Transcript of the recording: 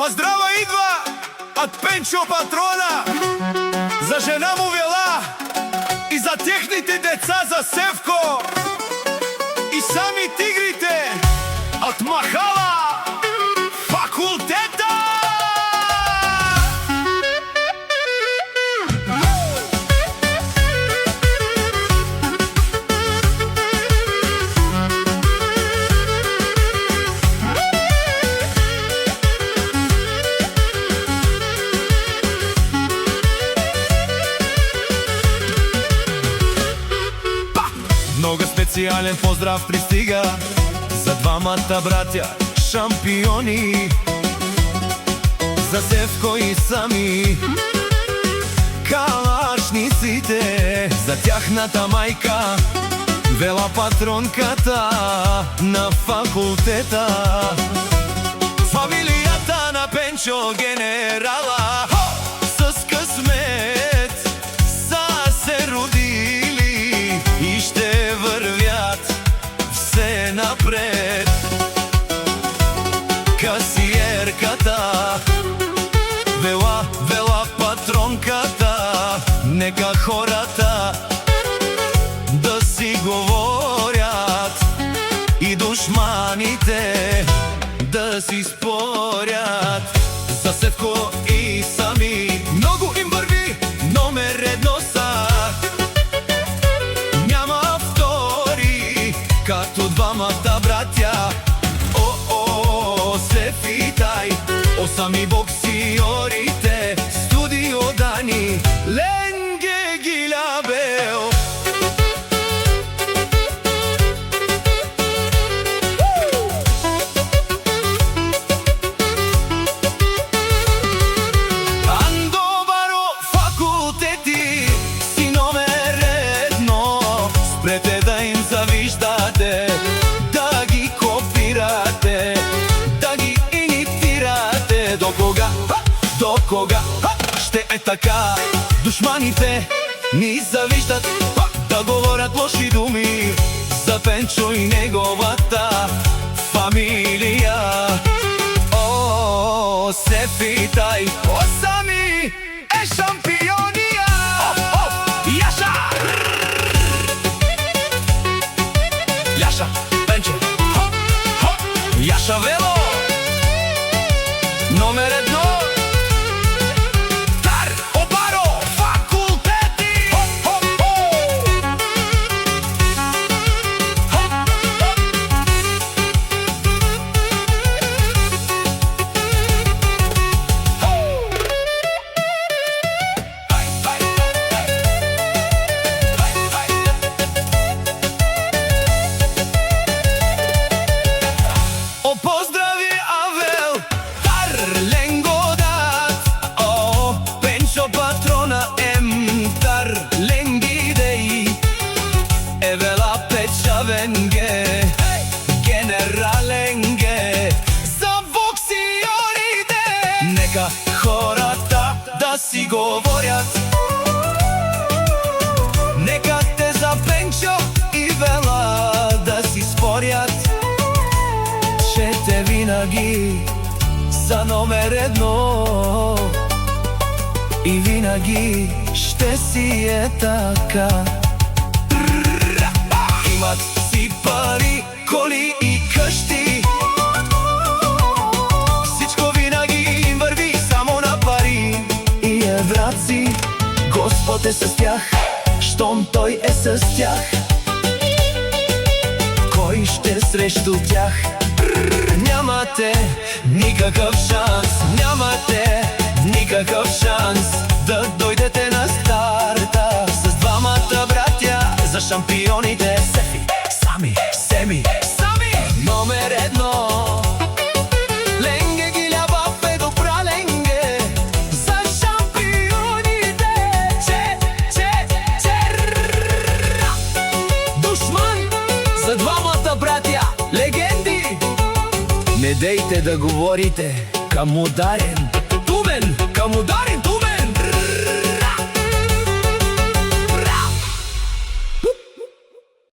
Па здрава идва од Пенчо Патрона, за жена му Вела и за техните деца, за Севко и сами тигрите од махала Факултета. Много специјален поздрав пристига за двамата братја шампиони, за Севко и Сами калашниците, за тяхната мајка Вела, патронката на факултета, фамилијата на Пенчо генерала с късмет са се родили и ще вървят все напред. Касиерката Вела, патронката, нека хората да си говорят и душманите да си спорят. За Севко и Сами много им върви, номер едно са, няма втори като двамата братя. Сев и Тай, Сами боксиорите, студио Дани, Ленге Гилабел. Андобаро факултети си номер едно, спрете да им завиждате, да ги копирате, да ги имитирате. До кога ще е така? Душманите ни завиждат, да говорят лоши думи за Пенчо и неговата фамилия. Сев и Тай, Сами е шампиония. Яша! Яша, Пенче, Яша Вело, номер едно. Генераленге за боксиорите, нека хората да си говорят, нека те за Пенчо и Вела да си спорят, че те винаги са номер едно и винаги ще си е така. Имат си пари, коли и къщи, всичко винаги им върви само на пари и евраци. Господ е с тях, щом той е с тях, кой ще срещу тях? Нямате никакъв шанс, нямате никакъв шанс да дойдете на старта с двамата братя за шампионите. Сефи, Сами, Семи, Сами, номер едно. Ленге Гилябав е добра ленге за шампионите. Душман за двамата братя, легенди. Не дейте да говорите към ударен, тумен към ударен.